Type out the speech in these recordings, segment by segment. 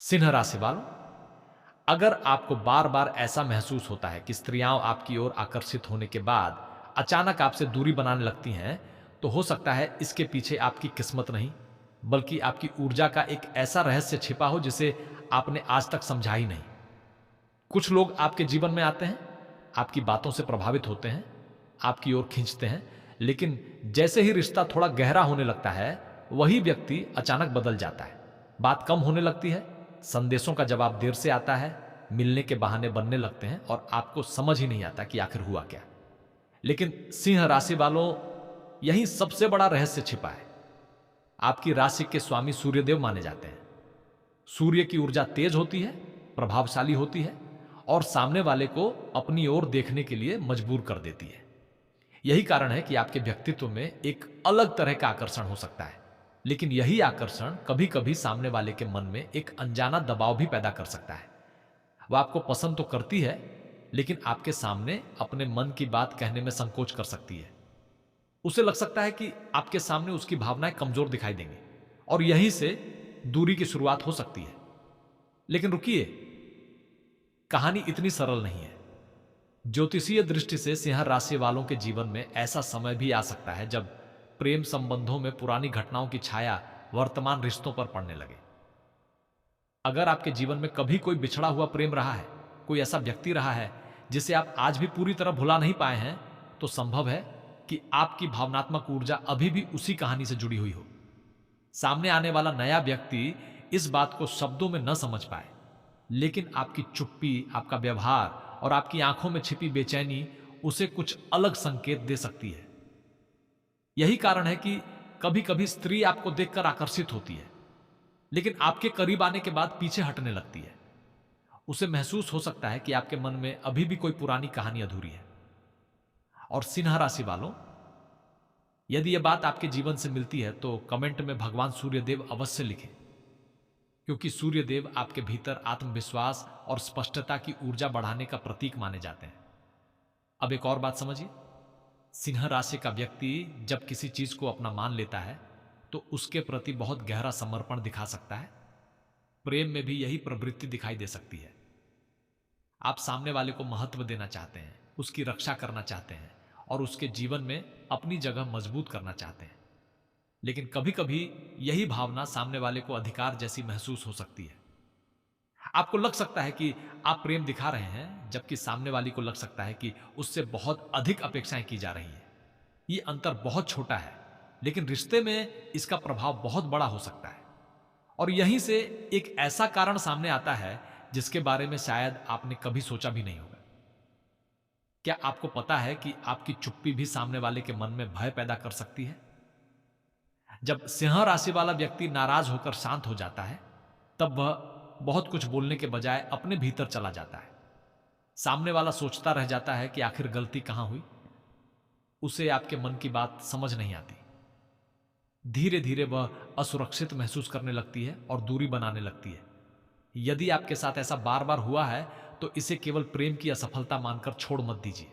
सिंह राशि वालों, अगर आपको बार बार ऐसा महसूस होता है कि स्त्रियां आपकी ओर आकर्षित होने के बाद अचानक आपसे दूरी बनाने लगती हैं, तो हो सकता है इसके पीछे आपकी किस्मत नहीं, बल्कि आपकी ऊर्जा का एक ऐसा रहस्य छिपा हो जिसे आपने आज तक समझा ही नहीं। कुछ लोग आपके जीवन में आते हैं, आपकी बातों से प्रभावित होते हैं, आपकी ओर खींचते हैं, लेकिन जैसे ही रिश्ता थोड़ा गहरा होने लगता है, वही व्यक्ति अचानक बदल जाता है। बात कम होने लगती है, संदेशों का जवाब देर से आता है, मिलने के बहाने बनने लगते हैं और आपको समझ ही नहीं आता कि आखिर हुआ क्या। लेकिन सिंह राशि वालों, यही सबसे बड़ा रहस्य छिपा है। आपकी राशि के स्वामी सूर्यदेव माने जाते हैं। सूर्य की ऊर्जा तेज होती है, प्रभावशाली होती है और सामने वाले को अपनी ओर देखने के लिए मजबूर कर देती है। यही कारण है कि आपके व्यक्तित्व में एक अलग तरह का आकर्षण हो सकता है, लेकिन यही आकर्षण कभी कभी सामने वाले के मन में एक अनजाना दबाव भी पैदा कर सकता है। वह आपको पसंद तो करती है, लेकिन आपके सामने अपने मन की बात कहने में संकोच कर सकती है। उसे लग सकता है कि आपके सामने उसकी भावनाएं कमजोर दिखाई देंगी और यहीं से दूरी की शुरुआत हो सकती है। लेकिन रुकिए, कहानी इतनी सरल नहीं है। ज्योतिषीय दृष्टि से सिंह राशि वालों के जीवन में ऐसा समय भी आ सकता है जब प्रेम संबंधों में पुरानी घटनाओं की छाया वर्तमान रिश्तों पर पड़ने लगे। अगर आपके जीवन में कभी कोई बिछड़ा हुआ प्रेम रहा है, कोई ऐसा व्यक्ति रहा है जिसे आप आज भी पूरी तरह भुला नहीं पाए हैं, तो संभव है कि आपकी भावनात्मक ऊर्जा अभी भी उसी कहानी से जुड़ी हुई हो। सामने आने वाला नया व्यक्ति इस बात को शब्दों में न समझ पाए, लेकिन आपकी चुप्पी, आपका व्यवहार और आपकी आंखों में छिपी बेचैनी उसे कुछ अलग संकेत दे सकती है। यही कारण है कि कभी कभी स्त्री आपको देखकर आकर्षित होती है, लेकिन आपके करीब आने के बाद पीछे हटने लगती है। उसे महसूस हो सकता है कि आपके मन में अभी भी कोई पुरानी कहानी अधूरी है। और सिंह राशि वालों, यदि यह बात आपके जीवन से मिलती है तो कमेंट में भगवान सूर्यदेव अवश्य लिखें, क्योंकि सूर्यदेव आपके भीतर आत्मविश्वास और स्पष्टता की ऊर्जा बढ़ाने का प्रतीक माने जाते हैं। अब एक और बात समझिए। सिंह राशि का व्यक्ति जब किसी चीज को अपना मान लेता है, तो उसके प्रति बहुत गहरा समर्पण दिखा सकता है। प्रेम में भी यही प्रवृत्ति दिखाई दे सकती है। आप सामने वाले को महत्व देना चाहते हैं, उसकी रक्षा करना चाहते हैं और उसके जीवन में अपनी जगह मजबूत करना चाहते हैं। लेकिन कभी कभी यही भावना सामने वाले को अधिकार जैसी महसूस हो सकती है। आपको लग सकता है कि आप प्रेम दिखा रहे हैं, जबकि सामने वाली को लग सकता है कि उससे बहुत अधिक अपेक्षाएं की जा रही हैं। ये अंतर बहुत छोटा है, लेकिन रिश्ते में इसका प्रभाव बहुत बड़ा हो सकता है। और यहीं से एक ऐसा कारण सामने आता है जिसके बारे में शायद आपने कभी सोचा भी नहीं होगा। क्या आपको पता है कि आपकी चुप्पी भी सामने वाले के मन में भय पैदा कर सकती है? जब सिंह राशि वाला व्यक्ति नाराज होकर शांत हो जाता है, तब वह बहुत कुछ बोलने के बजाय अपने भीतर चला जाता है। सामने वाला सोचता रह जाता है कि आखिर गलती कहां हुई। उसे आपके मन की बात समझ नहीं आती। धीरे धीरे वह असुरक्षित महसूस करने लगती है और दूरी बनाने लगती है। यदि आपके साथ ऐसा बार बार हुआ है, तो इसे केवल प्रेम की असफलता मानकर छोड़ मत दीजिए।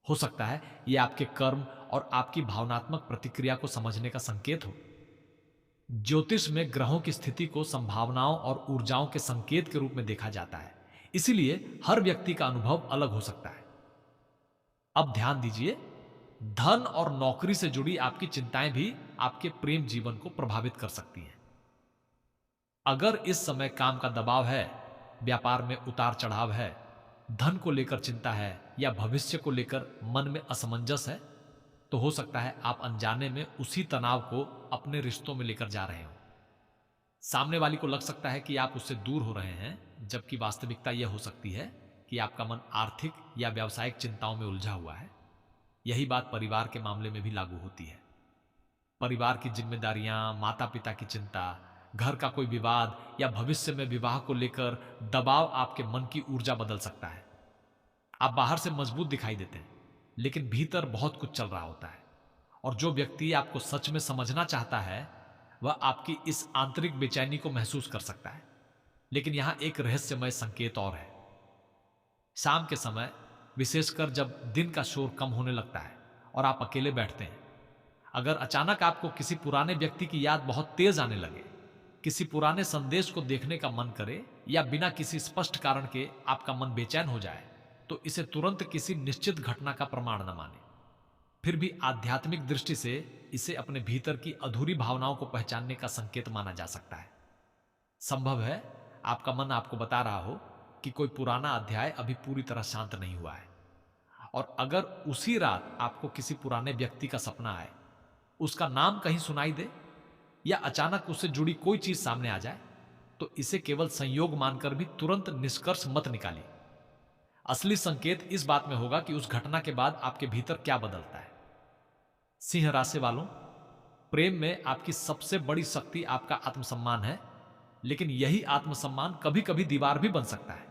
हो सकता है यह आपके कर्म और आपकी भावनात्मक प्रतिक्रिया को समझने का संकेत हो। ज्योतिष में ग्रहों की स्थिति को संभावनाओं और ऊर्जाओं के संकेत के रूप में देखा जाता है, इसीलिए हर व्यक्ति का अनुभव अलग हो सकता है। अब ध्यान दीजिए, धन और नौकरी से जुड़ी आपकी चिंताएं भी आपके प्रेम जीवन को प्रभावित कर सकती हैं। अगर इस समय काम का दबाव है, व्यापार में उतार चढ़ाव है, धन को लेकर चिंता है या भविष्य को लेकर मन में असमंजस है, तो हो सकता है आप अनजाने में उसी तनाव को अपने रिश्तों में लेकर जा रहे हो। सामने वाली को लग सकता है कि आप उससे दूर हो रहे हैं, जबकि वास्तविकता यह हो सकती है कि आपका मन आर्थिक या व्यावसायिक चिंताओं में उलझा हुआ है। यही बात परिवार के मामले में भी लागू होती है। परिवार की जिम्मेदारियां, माता पिता की चिंता, घर का कोई विवाद या भविष्य में विवाह को लेकर दबाव आपके मन की ऊर्जा बदल सकता है। आप बाहर से मजबूत दिखाई देते हैं, लेकिन भीतर बहुत कुछ चल रहा होता है। और जो व्यक्ति आपको सच में समझना चाहता है, वह आपकी इस आंतरिक बेचैनी को महसूस कर सकता है। लेकिन यहां एक रहस्यमय संकेत और है। शाम के समय, विशेषकर जब दिन का शोर कम होने लगता है और आप अकेले बैठते हैं, अगर अचानक आपको किसी पुराने व्यक्ति की याद बहुत तेज आने लगे, किसी पुराने संदेश को देखने का मन करे या बिना किसी स्पष्ट कारण के आपका मन बेचैन हो जाए, तो इसे तुरंत किसी निश्चित घटना का प्रमाण न माने। फिर भी आध्यात्मिक दृष्टि से इसे अपने भीतर की अधूरी भावनाओं को पहचानने का संकेत माना जा सकता है। संभव है आपका मन आपको बता रहा हो कि कोई पुराना अध्याय अभी पूरी तरह शांत नहीं हुआ है, और अगर उसी रात आपको किसी पुराने व्यक्ति का सपना आए, उसका नाम कहीं सुनाई दे या अचानक उससे जुड़ी कोई चीज सामने आ जाए, तो इसे केवल संयोग मानकर भी तुरंत निष्कर्ष मत निकालिए। असली संकेत इस बात में होगा कि उस घटना के बाद आपके भीतर क्या बदलता है। सिंह राशि वालों, प्रेम में आपकी सबसे बड़ी शक्ति आपका आत्मसम्मान है, लेकिन यही आत्मसम्मान कभी कभी दीवार भी बन सकता है।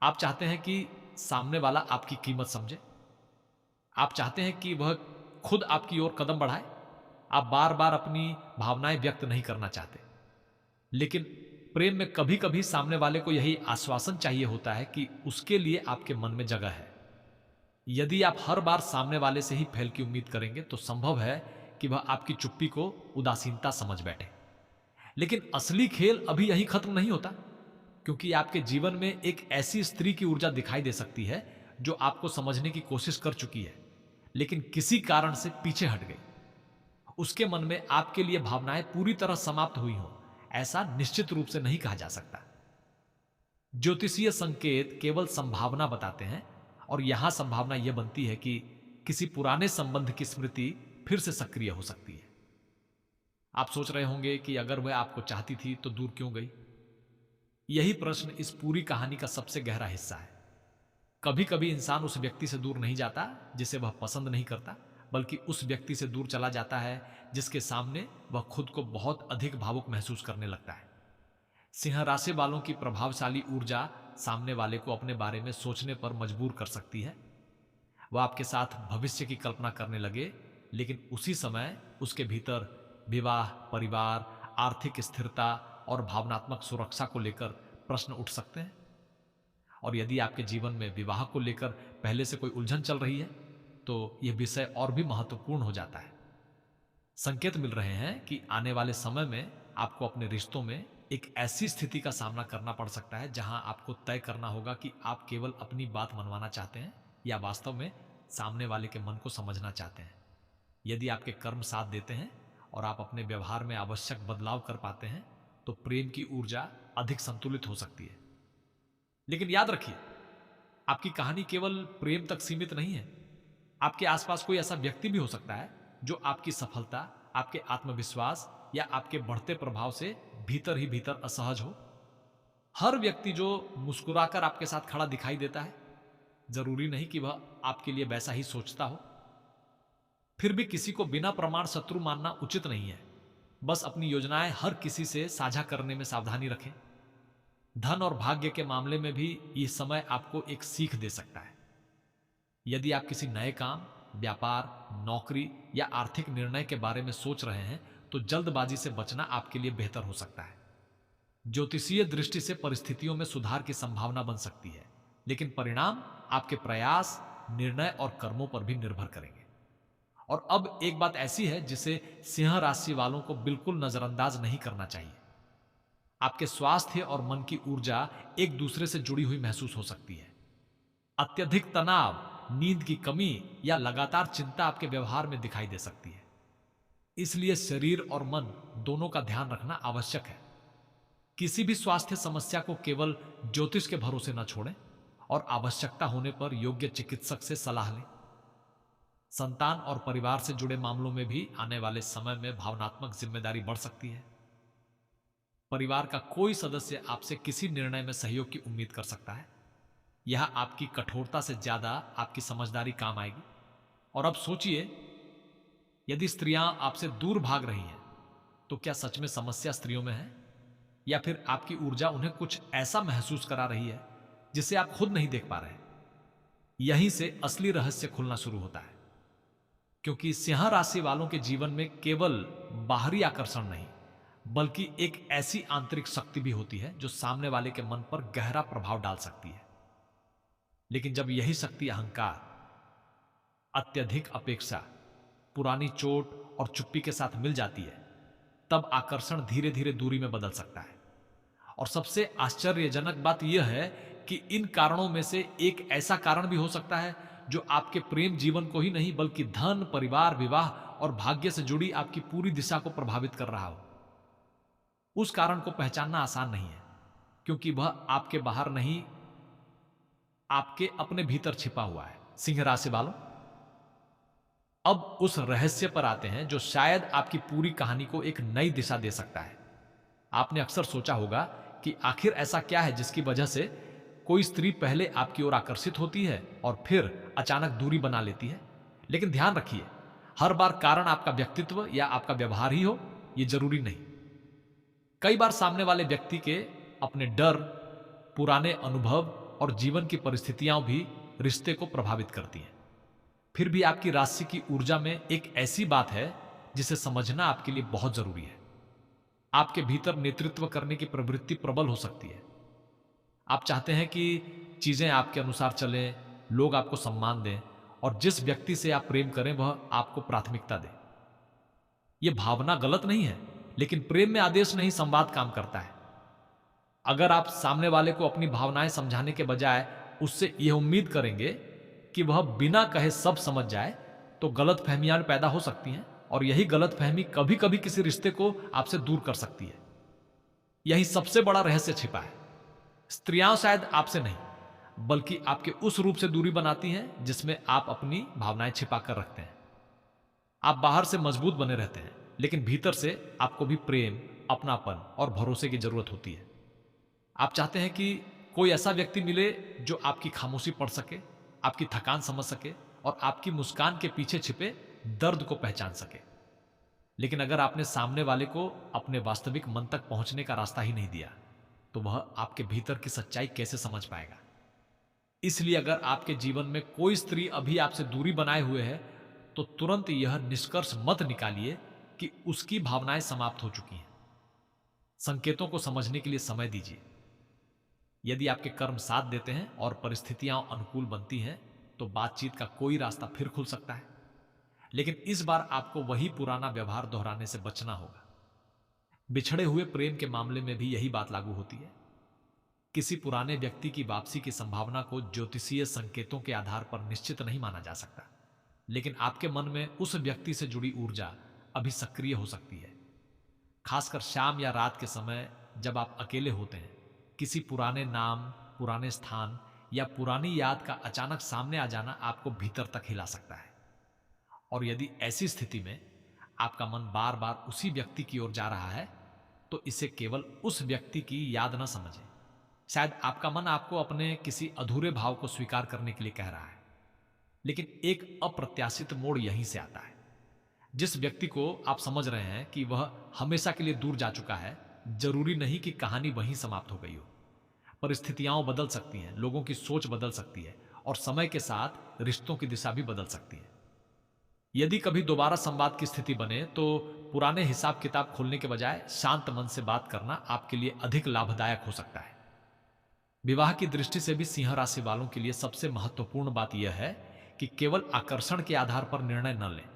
आप चाहते हैं कि सामने वाला आपकी कीमत समझे, आप चाहते हैं कि वह खुद आपकी ओर कदम बढ़ाए, आप बार बार अपनी भावनाएं व्यक्त नहीं करना चाहते। लेकिन प्रेम में कभी कभी सामने वाले को यही आश्वासन चाहिए होता है कि उसके लिए आपके मन में जगह है। यदि आप हर बार सामने वाले से ही फैल की उम्मीद करेंगे, तो संभव है कि वह आपकी चुप्पी को उदासीनता समझ बैठे। लेकिन असली खेल अभी यही खत्म नहीं होता, क्योंकि आपके जीवन में एक ऐसी स्त्री की ऊर्जा दिखाई दे सकती है जो आपको समझने की कोशिश कर चुकी है, लेकिन किसी कारण से पीछे हट गई। उसके मन में आपके लिए भावनाएं पूरी तरह समाप्त हुई हों, ऐसा निश्चित रूप से नहीं कहा जा सकता। ज्योतिषीय संकेत केवल संभावना बताते हैं, और यहां संभावना यह बनती है कि किसी पुराने संबंध की स्मृति फिर से सक्रिय हो सकती है। आप सोच रहे होंगे कि अगर वह आपको चाहती थी तो दूर क्यों गई? यही प्रश्न इस पूरी कहानी का सबसे गहरा हिस्सा है। कभी कभी इंसान उस व्यक्ति से दूर नहीं जाता जिसे वह पसंद नहीं करता, बल्कि उस व्यक्ति से दूर चला जाता है जिसके सामने वह खुद को बहुत अधिक भावुक महसूस करने लगता है। सिंह राशि वालों की प्रभावशाली ऊर्जा सामने वाले को अपने बारे में सोचने पर मजबूर कर सकती है। वह आपके साथ भविष्य की कल्पना करने लगे, लेकिन उसी समय उसके भीतर विवाह, परिवार, आर्थिक स्थिरता और भावनात्मक सुरक्षा को लेकर प्रश्न उठ सकते हैं। और यदि आपके जीवन में विवाह को लेकर पहले से कोई उलझन चल रही है, तो यह विषय और भी महत्वपूर्ण हो जाता है। संकेत मिल रहे हैं कि आने वाले समय में आपको अपने रिश्तों में एक ऐसी स्थिति का सामना करना पड़ सकता है जहां आपको तय करना होगा कि आप केवल अपनी बात मनवाना चाहते हैं या वास्तव में सामने वाले के मन को समझना चाहते हैं। यदि आपके कर्म साथ देते हैं और आप अपने व्यवहार में आवश्यक बदलाव कर पाते हैं, तो प्रेम की ऊर्जा अधिक संतुलित हो सकती है। लेकिन याद रखिए, आपकी कहानी केवल प्रेम तक सीमित नहीं है। आपके आसपास कोई ऐसा व्यक्ति भी हो सकता है जो आपकी सफलता, आपके आत्मविश्वास या आपके बढ़ते प्रभाव से भीतर ही भीतर असहज हो। हर व्यक्ति जो मुस्कुराकर आपके साथ खड़ा दिखाई देता है, जरूरी नहीं कि वह आपके लिए वैसा ही सोचता हो। फिर भी किसी को बिना प्रमाण शत्रु मानना उचित नहीं है। बस अपनी योजनाएं हर किसी से साझा करने में सावधानी रखें। धन और भाग्य के मामले में भी यह समय आपको एक सीख दे सकता है। यदि आप किसी नए काम, व्यापार, नौकरी या आर्थिक निर्णय के बारे में सोच रहे हैं, तो जल्दबाजी से बचना आपके लिए बेहतर हो सकता है। ज्योतिषीय दृष्टि से परिस्थितियों में सुधार की संभावना बन सकती है, लेकिन परिणाम आपके प्रयास, निर्णय और कर्मों पर भी निर्भर करेंगे। और अब एक बात ऐसी है जिसे सिंह राशि वालों को बिल्कुल नजरअंदाज नहीं करना चाहिए। आपके स्वास्थ्य और मन की ऊर्जा एक दूसरे से जुड़ी हुई महसूस हो सकती है। अत्यधिक तनाव, नींद की कमी या लगातार चिंता आपके व्यवहार में दिखाई दे सकती है। इसलिए शरीर और मन दोनों का ध्यान रखना आवश्यक है। किसी भी स्वास्थ्य समस्या को केवल ज्योतिष के भरोसे न छोड़ें और आवश्यकता होने पर योग्य चिकित्सक से सलाह लें। संतान और परिवार से जुड़े मामलों में भी आने वाले समय में भावनात्मक जिम्मेदारी बढ़ सकती है। परिवार का कोई सदस्य आपसे किसी निर्णय में सहयोग की उम्मीद कर सकता है। यह आपकी कठोरता से ज्यादा आपकी समझदारी काम आएगी। और अब सोचिए, यदि स्त्रियां आपसे दूर भाग रही हैं, तो क्या सच में समस्या स्त्रियों में है, या फिर आपकी ऊर्जा उन्हें कुछ ऐसा महसूस करा रही है जिसे आप खुद नहीं देख पा रहे? यहीं से असली रहस्य खुलना शुरू होता है, क्योंकि सिंह राशि वालों के जीवन में केवल बाहरी आकर्षण नहीं, बल्कि एक ऐसी आंतरिक शक्ति भी होती है जो सामने वाले के मन पर गहरा प्रभाव डाल सकती है। लेकिन जब यही शक्ति अहंकार, अत्यधिक अपेक्षा, पुरानी चोट और चुप्पी के साथ मिल जाती है, तब आकर्षण धीरे धीरे दूरी में बदल सकता है। और सबसे आश्चर्यजनक बात यह है कि इन कारणों में से एक ऐसा कारण भी हो सकता है जो आपके प्रेम जीवन को ही नहीं बल्कि धन, परिवार, विवाह और भाग्य से जुड़ी आपकी पूरी दिशा को प्रभावित कर रहा हो। उस कारण को पहचानना आसान नहीं है, क्योंकि वह आपके बाहर नहीं, आपके अपने भीतर छिपा हुआ है। सिंह राशि वालों, अब उस रहस्य पर आते हैं जो शायद आपकी पूरी कहानी को एक नई दिशा दे सकता है। आपने अक्सर सोचा होगा कि आखिर ऐसा क्या है जिसकी वजह से कोई स्त्री पहले आपकी ओर आकर्षित होती है और फिर अचानक दूरी बना लेती है। लेकिन ध्यान रखिए, हर बार कारण आपका व्यक्तित्व या आपका व्यवहार ही हो, यह जरूरी नहीं। कई बार सामने वाले व्यक्ति के अपने डर, पुराने अनुभव और जीवन की परिस्थितियां भी रिश्ते को प्रभावित करती हैं। फिर भी आपकी राशि की ऊर्जा में एक ऐसी बात है जिसे समझना आपके लिए बहुत जरूरी है। आपके भीतर नेतृत्व करने की प्रवृत्ति प्रबल हो सकती है। आप चाहते हैं कि चीजें आपके अनुसार चलें, लोग आपको सम्मान दें और जिस व्यक्ति से आप प्रेम करें वह आपको प्राथमिकता दे। यह भावना गलत नहीं है, लेकिन प्रेम में आदेश नहीं, संवाद काम करता है। अगर आप सामने वाले को अपनी भावनाएं समझाने के बजाय उससे यह उम्मीद करेंगे कि वह बिना कहे सब समझ जाए, तो गलत फहमियां पैदा हो सकती हैं और यही गलत फहमी कभी कभी किसी रिश्ते को आपसे दूर कर सकती है। यही सबसे बड़ा रहस्य छिपा है। स्त्रियां शायद आपसे नहीं, बल्कि आपके उस रूप से दूरी बनाती हैं जिसमें आप अपनी भावनाएं छिपा कर रखते हैं। आप बाहर से मजबूत बने रहते हैं, लेकिन भीतर से आपको भी प्रेम, अपनापन और भरोसे की जरूरत होती है। आप चाहते हैं कि कोई ऐसा व्यक्ति मिले जो आपकी खामोशी पढ़ सके, आपकी थकान समझ सके और आपकी मुस्कान के पीछे छिपे दर्द को पहचान सके। लेकिन अगर आपने सामने वाले को अपने वास्तविक मन तक पहुंचने का रास्ता ही नहीं दिया, तो वह आपके भीतर की सच्चाई कैसे समझ पाएगा? इसलिए अगर आपके जीवन में कोई स्त्री अभी आपसे दूरी बनाए हुए है, तो तुरंत यह निष्कर्ष मत निकालिए कि उसकी भावनाएं समाप्त हो चुकी हैं। संकेतों को समझने के लिए समय दीजिए। यदि आपके कर्म साथ देते हैं और परिस्थितियां अनुकूल बनती हैं, तो बातचीत का कोई रास्ता फिर खुल सकता है। लेकिन इस बार आपको वही पुराना व्यवहार दोहराने से बचना होगा। बिछड़े हुए प्रेम के मामले में भी यही बात लागू होती है। किसी पुराने व्यक्ति की वापसी की संभावना को ज्योतिषीय संकेतों के आधार पर निश्चित नहीं माना जा सकता, लेकिन आपके मन में उस व्यक्ति से जुड़ी ऊर्जा अभी सक्रिय हो सकती है। खासकर शाम या रात के समय जब आप अकेले होते हैं, किसी पुराने नाम, पुराने स्थान या पुरानी याद का अचानक सामने आ जाना आपको भीतर तक हिला सकता है। और यदि ऐसी स्थिति में आपका मन बार बार उसी व्यक्ति की ओर जा रहा है, तो इसे केवल उस व्यक्ति की याद न समझें। शायद आपका मन आपको अपने किसी अधूरे भाव को स्वीकार करने के लिए कह रहा है। लेकिन एक अप्रत्याशित मोड़ यहीं से आता है। जिस व्यक्ति को आप समझ रहे हैं कि वह हमेशा के लिए दूर जा चुका है, जरूरी नहीं कि कहानी वहीं समाप्त हो गई हो। परिस्थितियां बदल सकती हैं, लोगों की सोच बदल सकती है और समय के साथ रिश्तों की दिशा भी बदल सकती है। यदि कभी दोबारा संवाद की स्थिति बने, तो पुराने हिसाब किताब खोलने के बजाय शांत मन से बात करना आपके लिए अधिक लाभदायक हो सकता है। विवाह की दृष्टि से भी सिंह राशि वालों के लिए सबसे महत्वपूर्ण बात यह है कि केवल आकर्षण के आधार पर निर्णय न लें।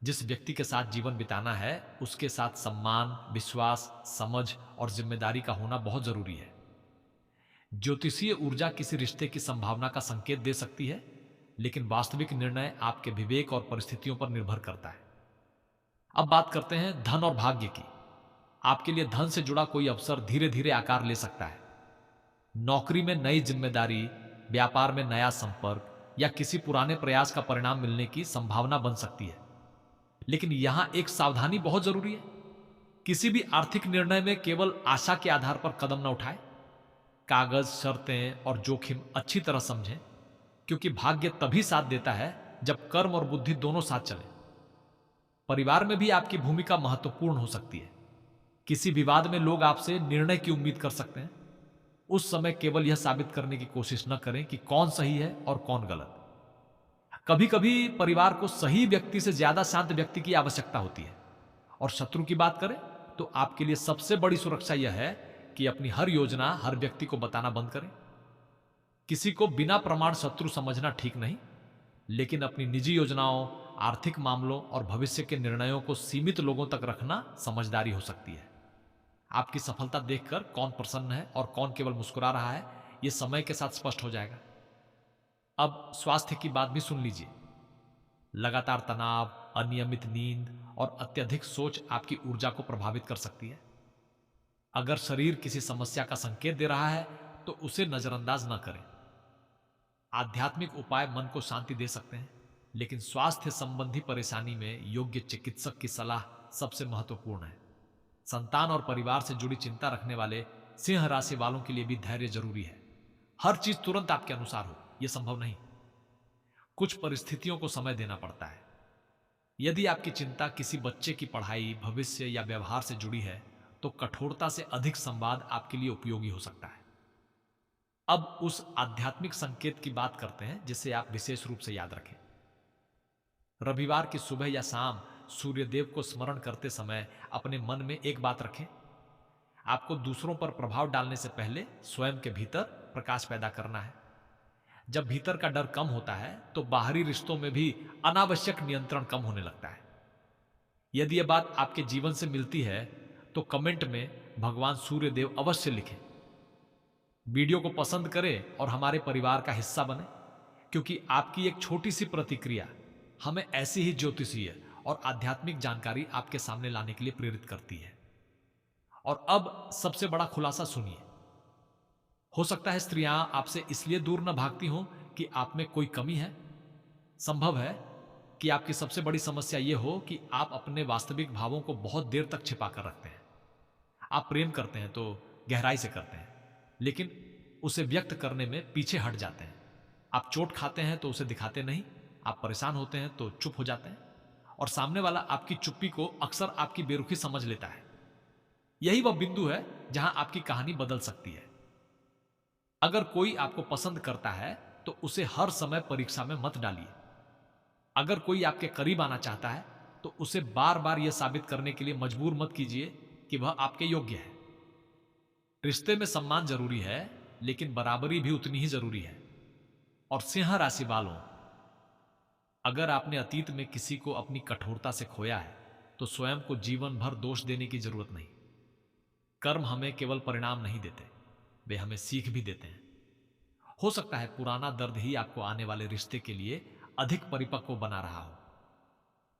जिस व्यक्ति के साथ जीवन बिताना है, उसके साथ सम्मान, विश्वास, समझ और जिम्मेदारी का होना बहुत जरूरी है। ज्योतिषीय ऊर्जा किसी रिश्ते की संभावना का संकेत दे सकती है, लेकिन वास्तविक निर्णय आपके विवेक और परिस्थितियों पर निर्भर करता है। अब बात करते हैं धन और भाग्य की। आपके लिए धन से जुड़ा कोई अवसर धीरे धीरे आकार ले सकता है। नौकरी में नई जिम्मेदारी, व्यापार में नया संपर्क या किसी पुराने प्रयास का परिणाम मिलने की संभावना बन सकती है। लेकिन यहां एक सावधानी बहुत जरूरी है। किसी भी आर्थिक निर्णय में केवल आशा के आधार पर कदम न उठाएं। कागज, शर्तें और जोखिम अच्छी तरह समझें, क्योंकि भाग्य तभी साथ देता है जब कर्म और बुद्धि दोनों साथ चलें। परिवार में भी आपकी भूमिका महत्वपूर्ण हो सकती है। किसी विवाद में लोग आपसे निर्णय की उम्मीद कर सकते हैं। उस समय केवल यह साबित करने की कोशिश न करें कि कौन सही है और कौन गलत। कभी कभी परिवार को सही व्यक्ति से ज्यादा शांत व्यक्ति की आवश्यकता होती है। और शत्रु की बात करें तो आपके लिए सबसे बड़ी सुरक्षा यह है कि अपनी हर योजना हर व्यक्ति को बताना बंद करें। किसी को बिना प्रमाण शत्रु समझना ठीक नहीं, लेकिन अपनी निजी योजनाओं, आर्थिक मामलों और भविष्य के निर्णयों को सीमित लोगों तक रखना समझदारी हो सकती है। आपकी सफलता देखकर कौन प्रसन्न है और कौन केवल मुस्कुरा रहा है, यह समय के साथ स्पष्ट हो जाएगा। अब स्वास्थ्य की बात भी सुन लीजिए। लगातार तनाव, अनियमित नींद और अत्यधिक सोच आपकी ऊर्जा को प्रभावित कर सकती है। अगर शरीर किसी समस्या का संकेत दे रहा है तो उसे नजरअंदाज न करें। आध्यात्मिक उपाय मन को शांति दे सकते हैं, लेकिन स्वास्थ्य संबंधी परेशानी में योग्य चिकित्सक की सलाह सबसे महत्वपूर्ण है। संतान और परिवार से जुड़ी चिंता रखने वाले सिंह राशि वालों के लिए भी धैर्य जरूरी है। हर चीज तुरंत आपके अनुसार हो, यह संभव नहीं। कुछ परिस्थितियों को समय देना पड़ता है। यदि आपकी चिंता किसी बच्चे की पढ़ाई, भविष्य या व्यवहार से जुड़ी है, तो कठोरता से अधिक संवाद आपके लिए उपयोगी हो सकता है। अब उस आध्यात्मिक संकेत की बात करते हैं जिसे आप विशेष रूप से याद रखें। रविवार की सुबह या शाम सूर्यदेव को स्मरण करते समय अपने मन में एक बात रखें। आपको दूसरों पर प्रभाव डालने से पहले स्वयं के भीतर प्रकाश पैदा करना है। जब भीतर का डर कम होता है तो बाहरी रिश्तों में भी अनावश्यक नियंत्रण कम होने लगता है। यदि यह बात आपके जीवन से मिलती है तो कमेंट में भगवान सूर्यदेव अवश्य लिखें। वीडियो को पसंद करें और हमारे परिवार का हिस्सा बने, क्योंकि आपकी एक छोटी सी प्रतिक्रिया हमें ऐसी ही ज्योतिषीय और आध्यात्मिक जानकारी आपके सामने लाने के लिए प्रेरित करती है। और अब सबसे बड़ा खुलासा सुनिए। हो सकता है स्त्रियां आपसे इसलिए दूर न भागती हों कि आप में कोई कमी है। संभव है कि आपकी सबसे बड़ी समस्या यह हो कि आप अपने वास्तविक भावों को बहुत देर तक छिपा कर रखते हैं। आप प्रेम करते हैं तो गहराई से करते हैं, लेकिन उसे व्यक्त करने में पीछे हट जाते हैं। आप चोट खाते हैं तो उसे दिखाते नहीं, आप परेशान होते हैं तो चुप हो जाते हैं, और सामने वाला आपकी चुप्पी को अक्सर आपकी बेरुखी समझ लेता है। यही वह बिंदु है जहां आपकी कहानी बदल सकती है। अगर कोई आपको पसंद करता है तो उसे हर समय परीक्षा में मत डालिए। अगर कोई आपके करीब आना चाहता है तो उसे बार बार यह साबित करने के लिए मजबूर मत कीजिए कि वह आपके योग्य है। रिश्ते में सम्मान जरूरी है, लेकिन बराबरी भी उतनी ही जरूरी है। और सिंह राशि वालों, अगर आपने अतीत में किसी को अपनी कठोरता से खोया है तो स्वयं को जीवन भर दोष देने की जरूरत नहीं। कर्म हमें केवल परिणाम नहीं देते, वे हमें सीख भी देते हैं। हो सकता है पुराना दर्द ही आपको आने वाले रिश्ते के लिए अधिक परिपक्व बना रहा हो।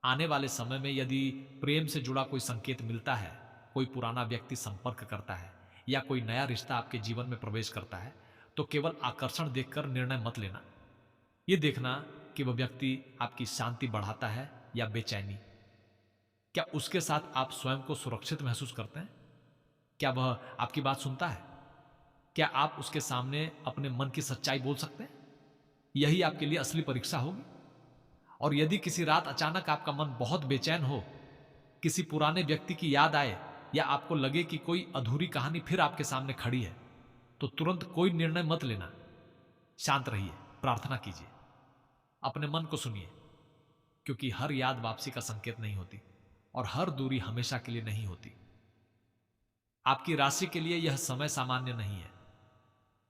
आने वाले समय में यदि प्रेम से जुड़ा कोई संकेत मिलता है, कोई पुराना व्यक्ति संपर्क करता है या कोई नया रिश्ता आपके जीवन में प्रवेश करता है, तो केवल आकर्षण देखकर निर्णय मत लेना। यह देखना कि वह व्यक्ति आपकी शांति बढ़ाता है या बेचैनी। क्या उसके साथ आप स्वयं को सुरक्षित महसूस करते हैं? क्या वह आपकी बात सुनता है? क्या आप उसके सामने अपने मन की सच्चाई बोल सकते हैं? यही आपके लिए असली परीक्षा होगी। और यदि किसी रात अचानक आपका मन बहुत बेचैन हो, किसी पुराने व्यक्ति की याद आए या आपको लगे कि कोई अधूरी कहानी फिर आपके सामने खड़ी है, तो तुरंत कोई निर्णय मत लेना। शांत रहिए, प्रार्थना कीजिए, अपने मन को सुनिए, क्योंकि हर याद वापसी का संकेत नहीं होती और हर दूरी हमेशा के लिए नहीं होती। आपकी राशि के लिए यह समय सामान्य नहीं है।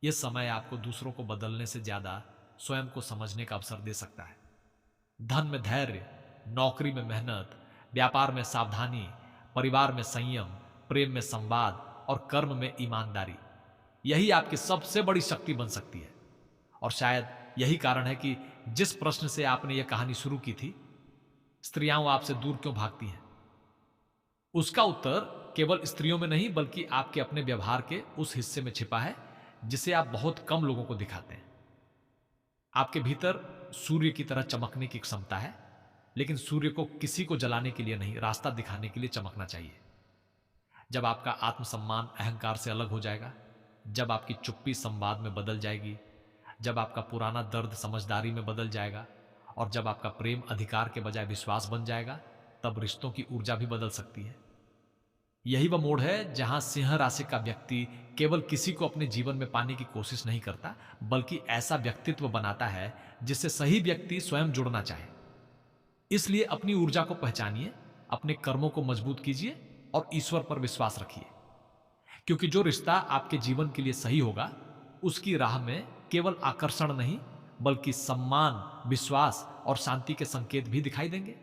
यह समय आपको दूसरों को बदलने से ज्यादा स्वयं को समझने का अवसर दे सकता है। धन में धैर्य, नौकरी में मेहनत, व्यापार में सावधानी, परिवार में संयम, प्रेम में संवाद और कर्म में ईमानदारी, यही आपकी सबसे बड़ी शक्ति बन सकती है। और शायद यही कारण है कि जिस प्रश्न से आपने यह कहानी शुरू की थी, स्त्रियां आपसे दूर क्यों भागती हैं, उसका उत्तर केवल स्त्रियों में नहीं बल्कि आपके अपने व्यवहार के उस हिस्से में छिपा है जिसे आप बहुत कम लोगों को दिखाते हैं। आपके भीतर सूर्य की तरह चमकने की क्षमता है, लेकिन सूर्य को किसी को जलाने के लिए नहीं, रास्ता दिखाने के लिए चमकना चाहिए। जब आपका आत्मसम्मान अहंकार से अलग हो जाएगा, जब आपकी चुप्पी संवाद में बदल जाएगी, जब आपका पुराना दर्द समझदारी में बदल जाएगा और जब आपका प्रेम अधिकार के बजाय विश्वास बन जाएगा, तब रिश्तों की ऊर्जा भी बदल सकती है। यही वह मोड़ है जहां सिंह राशि का व्यक्ति केवल किसी को अपने जीवन में पाने की कोशिश नहीं करता, बल्कि ऐसा व्यक्तित्व बनाता है जिससे सही व्यक्ति स्वयं जुड़ना चाहे। इसलिए अपनी ऊर्जा को पहचानिए, अपने कर्मों को मजबूत कीजिए और ईश्वर पर विश्वास रखिए, क्योंकि जो रिश्ता आपके जीवन के लिए सही होगा, उसकी राह में केवल आकर्षण नहीं बल्कि सम्मान, विश्वास और शांति के संकेत भी दिखाई देंगे।